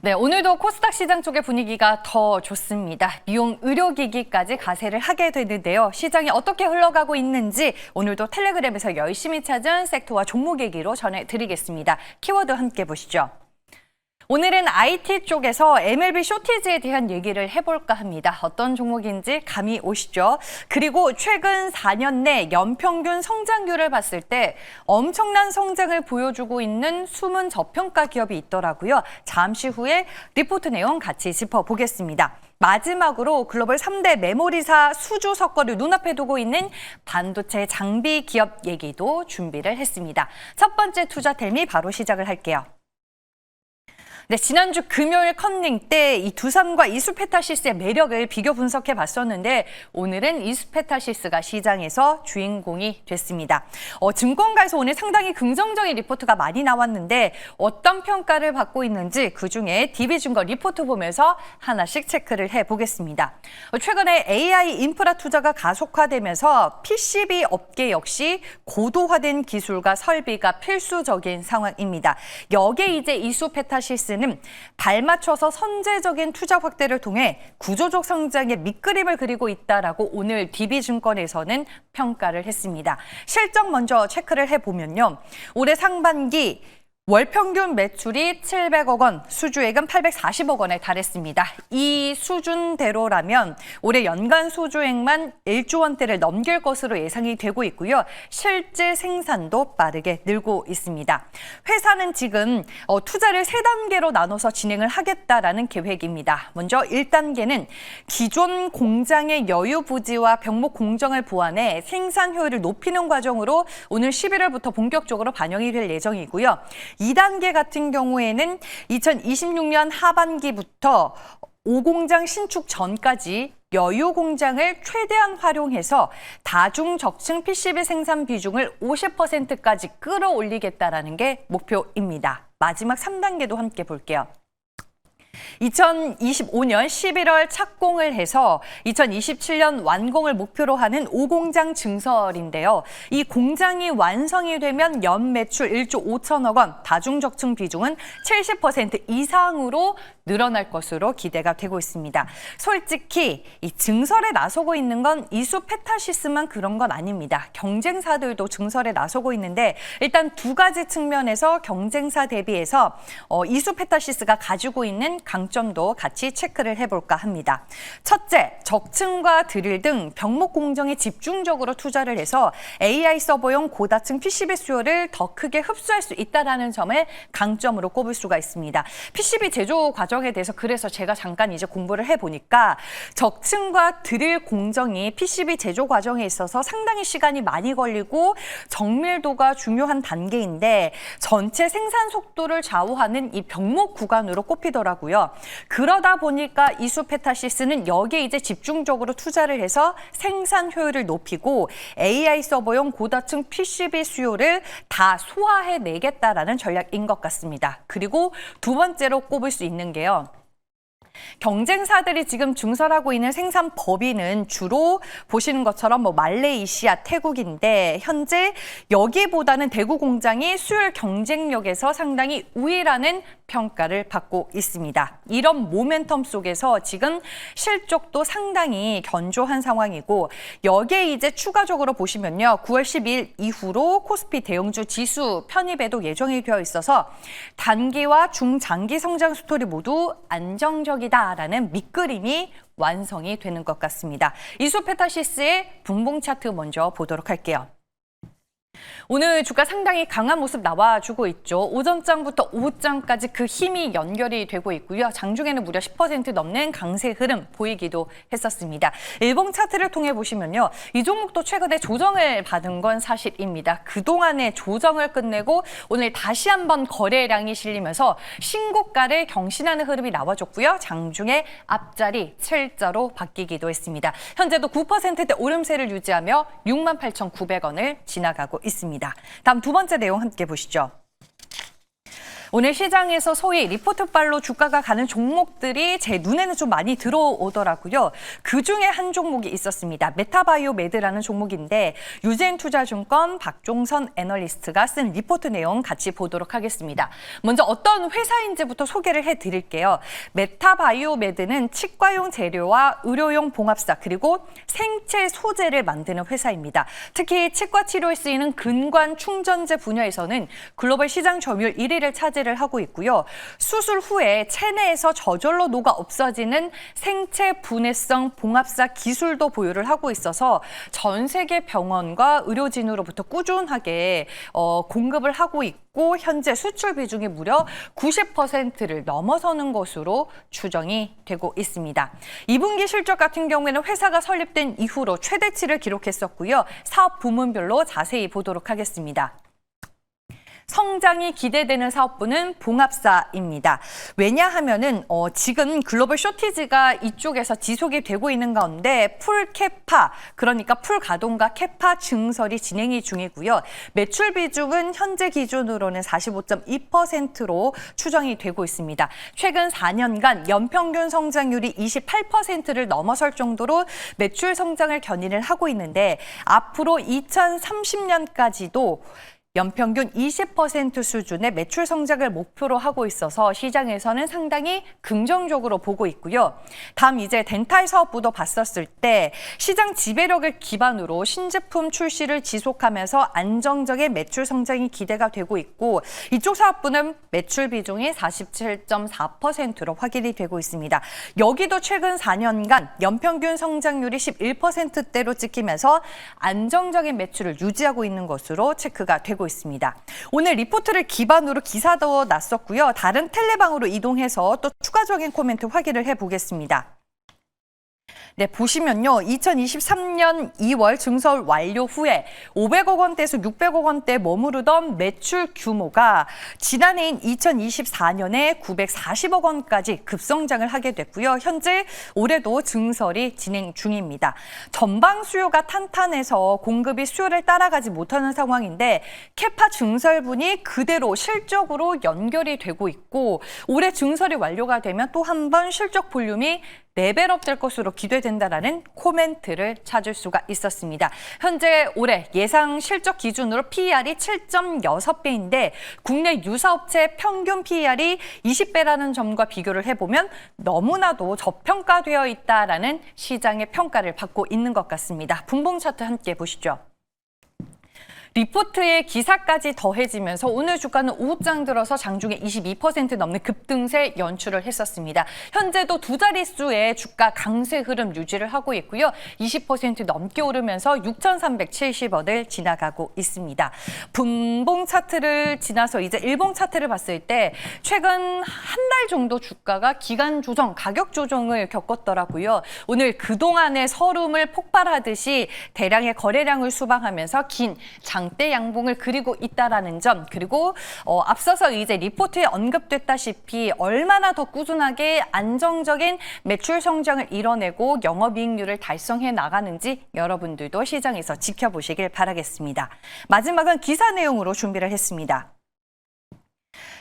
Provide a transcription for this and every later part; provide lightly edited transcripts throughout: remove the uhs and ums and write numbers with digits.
네, 오늘도 코스닥 시장 쪽의 분위기가 더 좋습니다. 미용 의료기기까지 가세를 하게 되는데요. 시장이 어떻게 흘러가고 있는지 오늘도 텔레그램에서 열심히 찾은 섹터와 종목 얘기로 전해드리겠습니다. 키워드 함께 보시죠. 오늘은 IT 쪽에서 MLB 쇼티지에 대한 얘기를 해볼까 합니다. 어떤 종목인지 감이 오시죠? 그리고 최근 4년 내 연평균 성장률을 봤을 때 엄청난 성장을 보여주고 있는 숨은 저평가 기업이 있더라고요. 잠시 후에 리포트 내용 같이 짚어보겠습니다. 마지막으로 글로벌 3대 메모리사 수주 석거를 눈앞에 두고 있는 반도체 장비 기업 얘기도 준비를 했습니다. 첫 번째 투자 텔미 바로 시작을 할게요. 네, 지난주 금요일 컨닝 때 이 두산과 이수페타시스의 매력을 비교 분석해 봤었는데 오늘은 이수페타시스가 시장에서 주인공이 됐습니다. 증권가에서 오늘 상당히 긍정적인 리포트가 많이 나왔는데 어떤 평가를 받고 있는지 그중에 DB증권 리포트 보면서 하나씩 체크를 해보겠습니다. 최근에 AI 인프라 투자가 가속화되면서 PCB 업계 역시 고도화된 기술과 설비가 필수적인 상황입니다. 여기에 이제 이수페타시스 는 발맞춰서 선제적인 투자 확대를 통해 구조적 성장의 밑그림을 그리고 있다라고 오늘 DB증권에서는 평가를 했습니다. 실적 먼저 체크를 해보면요. 올해 상반기 월 평균 매출이 700억 원, 수주액은 840억 원에 달했습니다. 이 수준대로라면 올해 연간 수주액만 1조 원대를 넘길 것으로 예상이 되고 있고요. 실제 생산도 빠르게 늘고 있습니다. 회사는 지금 투자를 3단계로 나눠서 진행을 하겠다라는 계획입니다. 먼저 1단계는 기존 공장의 여유 부지와 병목 공정을 보완해 생산 효율을 높이는 과정으로 오늘 11월부터 본격적으로 반영이 될 예정이고요. 2단계 같은 경우에는 2026년 하반기부터 5공장 신축 전까지 여유 공장을 최대한 활용해서 다중적층 PCB 생산 비중을 50%까지 끌어올리겠다라는 게 목표입니다. 마지막 3단계도 함께 볼게요. 2025년 11월 착공을 해서 2027년 완공을 목표로 하는 5공장 증설인데요. 이 공장이 완성이 되면 연 매출 1조 5천억 원, 다중적층 비중은 70% 이상으로 늘어날 것으로 기대가 되고 있습니다. 솔직히 이 증설에 나서고 있는 건 이수페타시스만 그런 건 아닙니다. 경쟁사들도 증설에 나서고 있는데 일단 두 가지 측면에서 경쟁사 대비해서 이수페타시스가 가지고 있는 강점도 같이 체크를 해볼까 합니다. 첫째, 적층과 드릴 등 병목 공정에 집중적으로 투자를 해서 AI 서버용 고다층 PCB 수요를 더 크게 흡수할 수 있다는 점을 강점으로 꼽을 수가 있습니다. PCB 제조 과정에 대해서 그래서 제가 잠깐 이제 공부를 해보니까 적층과 드릴 공정이 PCB 제조 과정에 있어서 상당히 시간이 많이 걸리고 정밀도가 중요한 단계인데 전체 생산 속도를 좌우하는 이 병목 구간으로 꼽히더라고요. 그러다 보니까 이수페타시스는 여기에 이제 집중적으로 투자를 해서 생산 효율을 높이고 AI 서버용 고다층 PCB 수요를 다 소화해내겠다라는 전략인 것 같습니다. 그리고 두 번째로 꼽을 수 있는 게요. 경쟁사들이 지금 증설하고 있는 생산 범위는 주로 보시는 것처럼 말레이시아, 태국인데 현재 여기보다는 대구 공장이 수율 경쟁력에서 상당히 우위라는 평가를 받고 있습니다. 이런 모멘텀 속에서 지금 실적도 상당히 견조한 상황이고 여기에 이제 추가적으로 보시면요. 9월 10일 이후로 코스피 대형주 지수 편입에도 예정이 되어 있어서 단기와 중장기 성장 스토리 모두 안정적이다라는 밑그림이 완성이 되는 것 같습니다. 이수페타시스의 분봉 차트 먼저 보도록 할게요. 오늘 주가 상당히 강한 모습 나와주고 있죠. 오전장부터 오후장까지 그 힘이 연결이 되고 있고요. 장중에는 무려 10% 넘는 강세 흐름 보이기도 했었습니다. 일봉 차트를 통해 보시면요. 이 종목도 최근에 조정을 받은 건 사실입니다. 그동안의 조정을 끝내고 오늘 다시 한번 거래량이 실리면서 신고가를 경신하는 흐름이 나와줬고요. 장중에 앞자리 7자로 바뀌기도 했습니다. 현재도 9%대 오름세를 유지하며 68,900원을 지나가고 있습니다. 다음 두 번째 내용 함께 보시죠. 오늘 시장에서 소위 리포트발로 주가가 가는 종목들이 제 눈에는 좀 많이 들어오더라고요. 그중에 한 종목이 있었습니다. 메타바이오메드라는 종목인데 유진투자증권 박종선 애널리스트가 쓴 리포트 내용 같이 보도록 하겠습니다. 먼저 어떤 회사인지부터 소개를 해드릴게요. 메타바이오메드는 치과용 재료와 의료용 봉합사 그리고 생체 소재를 만드는 회사입니다. 특히 치과 치료에 쓰이는 근관 충전재 분야에서는 글로벌 시장 점유율 1위를 차지를 하고 있고요. 수술 후에 체내에서 저절로 녹아 없어지는 생체 분해성 봉합사 기술도 보유를 하고 있어서 전 세계 병원과 의료진으로부터 꾸준하게 공급을 하고 있고 현재 수출 비중이 무려 90%를 넘어서는 것으로 추정이 되고 있습니다. 2분기 실적 같은 경우에는 회사가 설립된 이후로 최대치를 기록했었고요. 사업 부문별로 자세히 보도록 하겠습니다. 성장이 기대되는 사업부는 봉합사입니다. 왜냐하면은 지금 글로벌 쇼티지가 이쪽에서 지속이 되고 있는 가운데 풀 캐파, 그러니까 풀 가동과 캐파 증설이 진행이 중이고요. 매출 비중은 현재 기준으로는 45.2%로 추정이 되고 있습니다. 최근 4년간 연평균 성장률이 28%를 넘어설 정도로 매출 성장을 견인을 하고 있는데 앞으로 2030년까지도 연평균 20% 수준의 매출 성장을 목표로 하고 있어서 시장에서는 상당히 긍정적으로 보고 있고요. 다음 이제 덴탈 사업부도 봤었을 때 시장 지배력을 기반으로 신제품 출시를 지속하면서 안정적인 매출 성장이 기대가 되고 있고 이쪽 사업부는 매출 비중이 47.4%로 확인이 되고 있습니다. 여기도 최근 4년간 연평균 성장률이 11%대로 찍히면서 안정적인 매출을 유지하고 있는 것으로 체크가 되고 있습니다. 오늘 리포트를 기반으로 기사도 났었고요. 다른 텔레방으로 이동해서 또 추가적인 코멘트 확인을 해보겠습니다. 네, 보시면요. 2023년 2월 증설 완료 후에 500억 원대에서 600억 원대에 머무르던 매출 규모가 지난해인 2024년에 940억 원까지 급성장을 하게 됐고요. 현재 올해도 증설이 진행 중입니다. 전방 수요가 탄탄해서 공급이 수요를 따라가지 못하는 상황인데 캐파 증설분이 그대로 실적으로 연결이 되고 있고 올해 증설이 완료가 되면 또 한 번 실적 볼륨이 레벨업 될 것으로 기대된다라는 코멘트를 찾을 수가 있었습니다. 현재 올해 예상 실적 기준으로 PER이 7.6배인데 국내 유사업체 평균 PER이 20배라는 점과 비교를 해보면 너무나도 저평가되어 있다라는 시장의 평가를 받고 있는 것 같습니다. 분봉 차트 함께 보시죠. 리포트에 기사까지 더해지면서 오늘 주가는 오후장 들어서 장중에 22% 넘는 급등세 연출을 했었습니다. 현재도 두 자릿수의 주가 강세 흐름 유지를 하고 있고요. 20% 넘게 오르면서 6,370원을 지나가고 있습니다. 분봉 차트를 지나서 이제 일봉 차트를 봤을 때 최근 한 달 정도 주가가 기간 조정, 가격 조정을 겪었더라고요. 오늘 그동안의 서름을 폭발하듯이 대량의 거래량을 수방하면서 긴 장대 양봉을 그리고 있다라는 점 그리고 앞서서 이제 리포트에 언급됐다시피 얼마나 더 꾸준하게 안정적인 매출 성장을 이뤄내고 영업이익률을 달성해 나가는지 여러분들도 시장에서 지켜보시길 바라겠습니다. 마지막은 기사 내용으로 준비를 했습니다.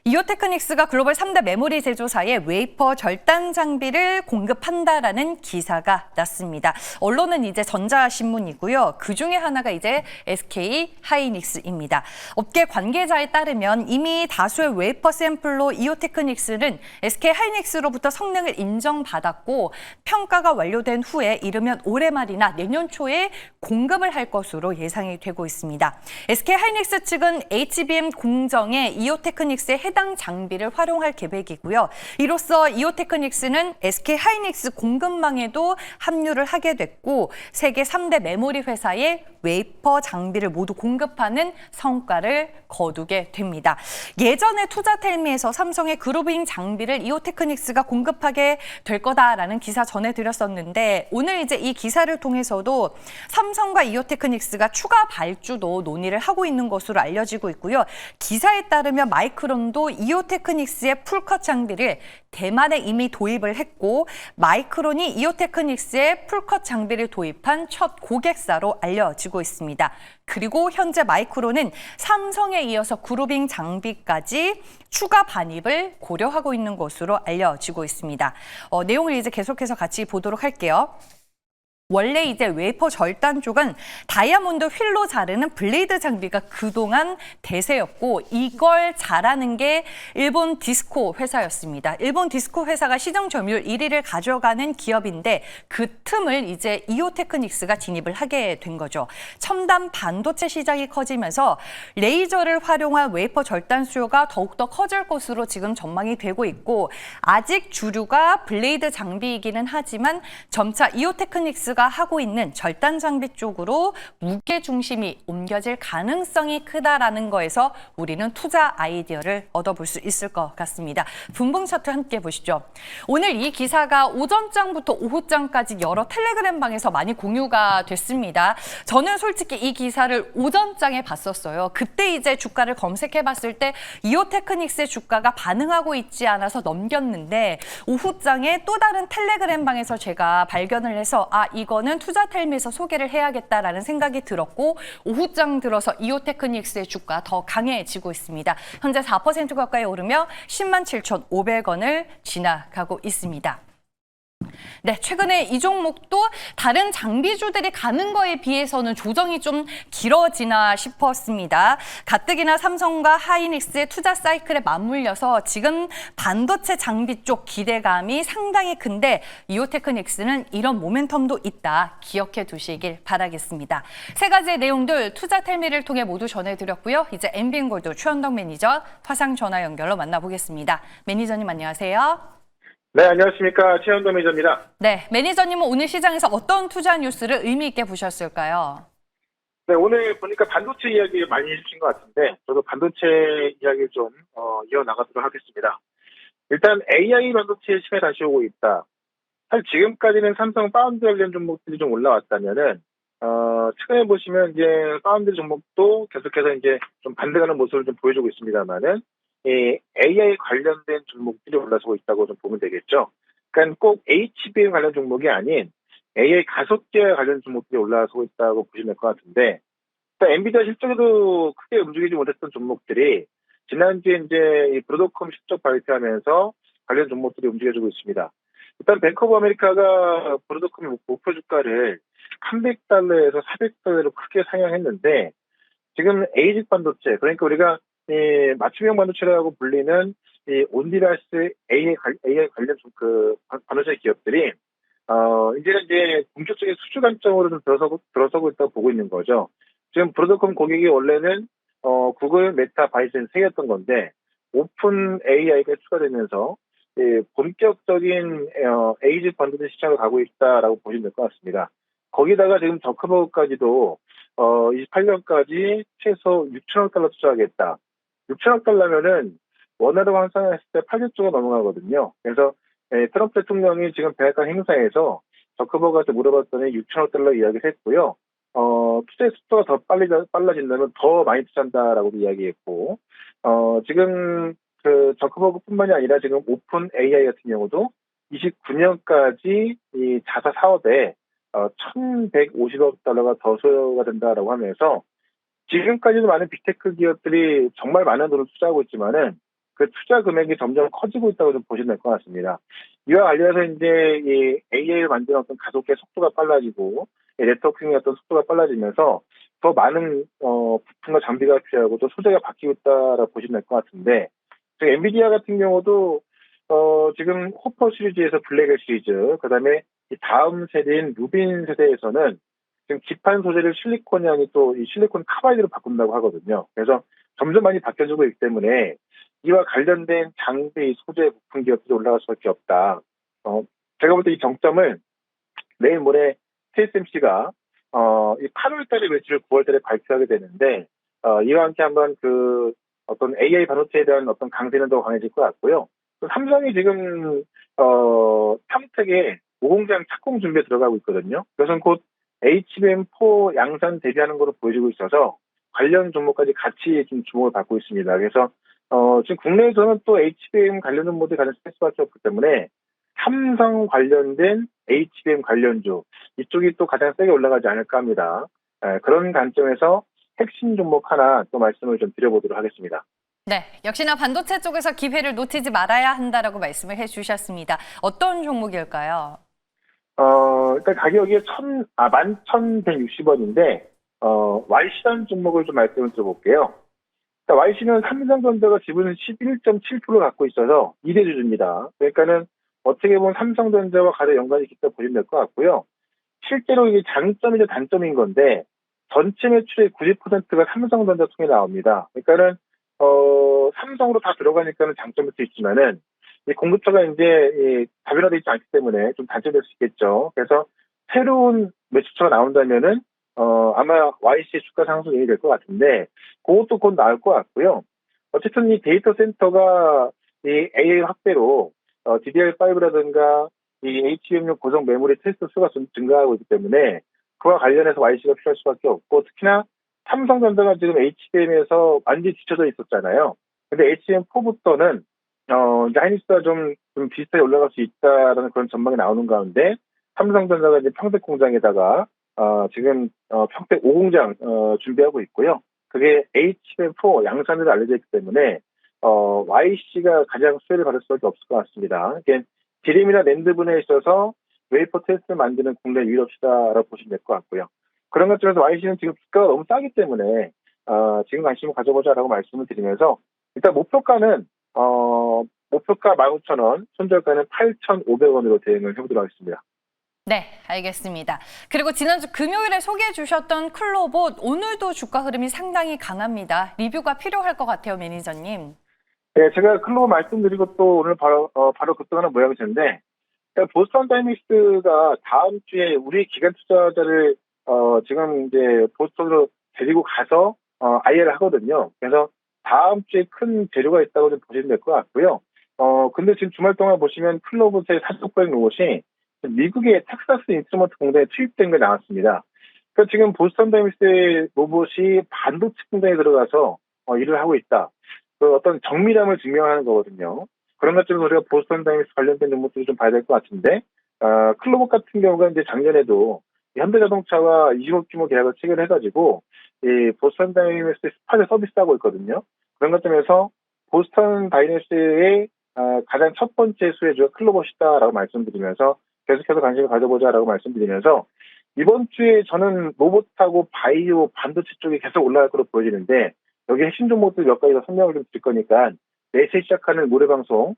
이오테크닉스가 글로벌 3대 메모리 제조사에 웨이퍼 절단 장비를 공급한다라는 기사가 났습니다. 언론은 이제 전자신문이고요. 그중에 하나가 이제 SK 하이닉스입니다. 업계 관계자에 따르면 이미 다수의 웨이퍼 샘플로 이오테크닉스는 SK 하이닉스로부터 성능을 인정받았고 평가가 완료된 후에 이르면 올해 말이나 내년 초에 공급을 할 것으로 예상이 되고 있습니다. SK 하이닉스 측은 HBM 공정에 이오테크닉스의 해당 장비를 활용할 계획이고요. 이로써 이오테크닉스는 SK 하이닉스 공급망에도 합류를 하게 됐고 세계 3대 메모리 회사에 웨이퍼 장비를 모두 공급하는 성과를 거두게 됩니다. 예전에 투자텔미에서 삼성의 그루빙 장비를 이오테크닉스가 공급하게 될 거다라는 기사 전해드렸었는데 오늘 이제 이 기사를 통해서도 삼성과 이오테크닉스가 추가 발주도 논의를 하고 있는 것으로 알려지고 있고요. 기사에 따르면 마이크론도 삼성도 이오테크닉스의 풀컷 장비를 대만에 이미 도입을 했고 마이크론이 이오테크닉스의 풀컷 장비를 도입한 첫 고객사로 알려지고 있습니다. 그리고 현재 마이크론은 삼성에 이어서 그루빙 장비까지 추가 반입을 고려하고 있는 것으로 알려지고 있습니다. 내용을 이제 계속해서 같이 보도록 할게요. 원래 이제 웨이퍼 절단 쪽은 다이아몬드 휠로 자르는 블레이드 장비가 그동안 대세였고 이걸 잘하는 게 일본 디스코 회사였습니다. 일본 디스코 회사가 시장 점유율 1위를 가져가는 기업인데 그 틈을 이제 이오테크닉스가 진입을 하게 된 거죠. 첨단 반도체 시장이 커지면서 레이저를 활용한 웨이퍼 절단 수요가 더욱더 커질 것으로 지금 전망이 되고 있고 아직 주류가 블레이드 장비이기는 하지만 점차 이오테크닉스가 하고 있는 절단 장비 쪽으로 무게 중심이 옮겨질 가능성이 크다라는 거에서 우리는 투자 아이디어를 얻어볼 수 있을 것 같습니다. 분봉 차트 함께 보시죠. 오늘 이 기사가 오전장부터 오후장까지 여러 텔레그램 방에서 많이 공유가 됐습니다. 저는 솔직히 이 기사를 오전장에 봤었어요. 그때 이제 주가를 검색해 봤을 때 이오테크닉스의 주가가 반응하고 있지 않아서 넘겼는데 오후장에 또 다른 텔레그램 방에서 제가 발견을 해서 이거는 투자텔미에서 소개를 해야겠다라는 생각이 들었고 오후장 들어서 이오테크닉스의 주가 더 강해지고 있습니다. 현재 4% 가까이 오르며 107,500원을 지나가고 있습니다. 네, 최근에 이 종목도 다른 장비주들이 가는 거에 비해서는 조정이 좀 길어지나 싶었습니다. 가뜩이나 삼성과 하이닉스의 투자 사이클에 맞물려서 지금 반도체 장비 쪽 기대감이 상당히 큰데 이오테크닉스는 이런 모멘텀도 있다. 기억해 두시길 바라겠습니다. 세 가지의 내용들 투자텔미를 통해 모두 전해드렸고요. 이제 엔비인골드 최현덕 매니저 화상 전화 연결로 만나보겠습니다. 매니저님 안녕하세요. 네, 안녕하십니까. 최현도 매니저입니다. 네, 매니저님은 오늘 시장에서 어떤 투자 뉴스를 의미 있게 보셨을까요? 네, 오늘 보니까 반도체 이야기 많이 해주신 것 같은데 저도 반도체 이야기를 좀 이어나가도록 하겠습니다. 일단 AI 반도체의 시간이 다시 오고 있다. 사실 지금까지는 삼성 파운드 관련 종목들이 좀 올라왔다면은 최근에 보시면 이제 파운드 종목도 계속해서 이제 좀 반등하는 모습을 좀 보여주고 있습니다만은 AI 관련된 종목들이 올라서고 있다고 좀 보면 되겠죠. 그러니까 꼭 HBM 관련 종목이 아닌 AI 가속제 관련 종목들이 올라서고 있다고 보시면 될 것 같은데, 엔비디아 실적에도 크게 움직이지 못했던 종목들이 지난주에 이제 이 브로드컴 실적 발표하면서 관련 종목들이 움직여주고 있습니다. 일단 뱅크 오브 아메리카가 브로드컴의 목표 주가를 300달러에서 400달러로 크게 상향했는데 지금 에이직 반도체, 그러니까 우리가 맞춤형 반도체라고 불리는 이 온디라스 AI 관련 그 반도체 기업들이 이제는 이제 본격적인 수주 관점으로 좀 들어서고 있다고 보고 있는 거죠. 지금 브로드컴 고객이 원래는 구글, 메타, 바이센 3개였던 건데 오픈 AI가 추가되면서 본격적인 에이직 반도체 시장을 가고 있다라고 보시면 될 것 같습니다. 거기다가 지금 저커버그까지도 28년까지 최소 6천억 달러 투자하겠다. 6천억 달러면은 원화로 환산했을 때 8조가 넘어가거든요. 그래서 트럼프 대통령이 지금 백악관 행사에서 저커버그한테 물어봤더니 6천억 달러 이야기를 했고요. 투자의 속도가 더 빨라진다면 더 많이 투자한다라고 이야기했고, 지금 그 저커버그뿐만이 아니라 지금 오픈 AI 같은 경우도 29년까지 이 자사 사업에 1,150억 달러가 더 소요가 된다라고 하면서 지금까지도 많은 빅테크 기업들이 정말 많은 돈을 투자하고 있지만은 그 투자 금액이 점점 커지고 있다고 좀 보시면 될 것 같습니다. 이와 관련해서 이제 이 AI를 만드는 어떤 가속의 속도가 빨라지고 네트워킹의 어떤 속도가 빨라지면서 더 많은 부품과 장비가 필요하고 또 소재가 바뀌고 있다라고 보시면 될 것 같은데, 지금 엔비디아 같은 경우도 지금 호퍼 시리즈에서 블랙 시리즈, 그다음에 이 다음 세대인 루빈 세대에서는 지금 기판 소재를 실리콘이 아닌 또 이 실리콘 카바이드로 바꾼다고 하거든요. 그래서 점점 많이 바뀌어지고 있기 때문에 이와 관련된 장비, 소재, 부품 기업들이 올라갈 수밖에 없다. 제가 볼 때 이 정점을 내일 모레 TSMC가 이 8월 달에 매출을 9월 달에 발표하게 되는데 이와 함께 한번 그 어떤 AI 반도체에 대한 어떤 강세는 더 강해질 것 같고요. 또 삼성이 지금 평택에 모공장 착공 준비에 들어가고 있거든요. 그래서 곧 HBM4 양산 대비하는 것으로 보여지고 있어서 관련 종목까지 같이 좀 주목을 받고 있습니다. 그래서 지금 국내에서는 또 HBM 관련 종목들이 가장 셀 수밖에 없기 때문에 삼성 관련된 HBM 관련주 이쪽이 또 가장 세게 올라가지 않을까 합니다. 그런 관점에서 핵심 종목 하나 또 말씀을 좀 드려보도록 하겠습니다. 네, 역시나 반도체 쪽에서 기회를 놓치지 말아야 한다라고 말씀을 해주셨습니다. 어떤 종목일까요? 일단 가격이 11,160원인데, YC라는 종목을 좀 말씀을 드려볼게요. YC는 삼성전자가 지분 11.7% 갖고 있어서 2대 주주입니다. 그러니까는 어떻게 보면 삼성전자와 가장 연관이 깊다 보시면 될 것 같고요. 실제로 이게 장점이자 단점인 건데, 전체 매출의 90%가 삼성전자 통해 나옵니다. 그러니까는, 삼성으로 다 들어가니까는 장점일 수 있지만은, 이 공급처가 이제 다변화되어 있지 않기 때문에 좀 단점될 수 있겠죠. 그래서 새로운 매출처가 나온다면은, 아마 YC의 주가 상승이 될 것 같은데, 그것도 곧 나올 것 같고요. 어쨌든 이 데이터 센터가 이 AI 확대로, DDR5라든가 이 HBM용 고정 메모리 테스트 수가 좀 증가하고 있기 때문에, 그와 관련해서 YC가 필요할 수밖에 없고, 특히나 삼성전자가 지금 HBM에서 완전히 뒤쳐져 있었잖아요. 근데 HBM4부터는, 이제 하이닉스가 좀 비슷하게 올라갈 수 있다라는 그런 전망이 나오는 가운데, 삼성전자가 이제 평택 공장에다가, 지금, 평택 5공장, 준비하고 있고요. 그게 HBM4 양산으로 알려져 있기 때문에, YC가 가장 수혜를 받을 수밖에 없을 것 같습니다. 이게 디램이나 낸드 분야에 있어서 웨이퍼 테스트를 만드는 국내 유일업체다라고 보시면 될 것 같고요. 그런 것들에서 YC는 지금 주가가 너무 싸기 때문에, 지금 관심을 가져보자라고 말씀을 드리면서, 일단 목표가는, 목표가 15,000원, 손절가는 8,500원으로 대응을 해보도록 하겠습니다. 네, 알겠습니다. 그리고 지난주 금요일에 소개해 주셨던 클로봇, 오늘도 주가 흐름이 상당히 강합니다. 리뷰가 필요할 것 같아요, 매니저님. 네, 제가 클로버 말씀드리고 또 오늘 바로 급등하는 모양새인데, 보스턴 다이내믹스가 다음 주에 우리 기관 투자자를, 지금 이제 보스턴으로 데리고 가서, IR을 하거든요. 그래서 다음 주에 큰 재료가 있다고 좀 보시면 될 것 같고요. 근데 지금 주말 동안 보시면 클로버의 사적거래 로봇이 미국의 텍사스 인스트루먼트 공장에 투입된 게 나왔습니다. 그러니까 지금 보스턴 다이내믹스의 로봇이 반도체 공장에 들어가서, 일을 하고 있다. 그 어떤 정밀함을 증명하는 거거든요. 그런 것들을 우리가 보스턴 다이내믹스 관련된 종목들을 좀 봐야 될 것 같은데, 클로버 같은 경우가 이제 작년에도 현대자동차와 20억 규모 계약을 체결해가지고, 이 보스턴 다이내믹스의 스팟을 서비스하고 있거든요. 그런 것점에서 보스턴 다이내믹스의 가장 첫 번째 수혜주가 클로버시다라고 말씀드리면서 계속해서 관심을 가져보자라고 말씀드리면서 이번 주에 저는 로봇하고 바이오 반도체 쪽이 계속 올라갈 거로 보여지는데 여기 핵심 종목들 몇 가지 더 설명을 좀 드릴 거니까 4시에 시작하는 모레방송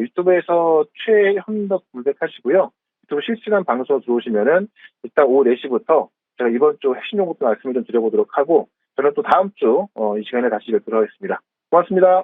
유튜브에서 최현덕 검색하시고요. 유튜브 실시간 방송 들어오시면은 이따 오후 4시부터 제가 이번 주 핵심 종목들 말씀을 좀 드려보도록 하고 저는 또 다음 주 이 시간에 다시 뵙도록 하겠습니다. 고맙습니다.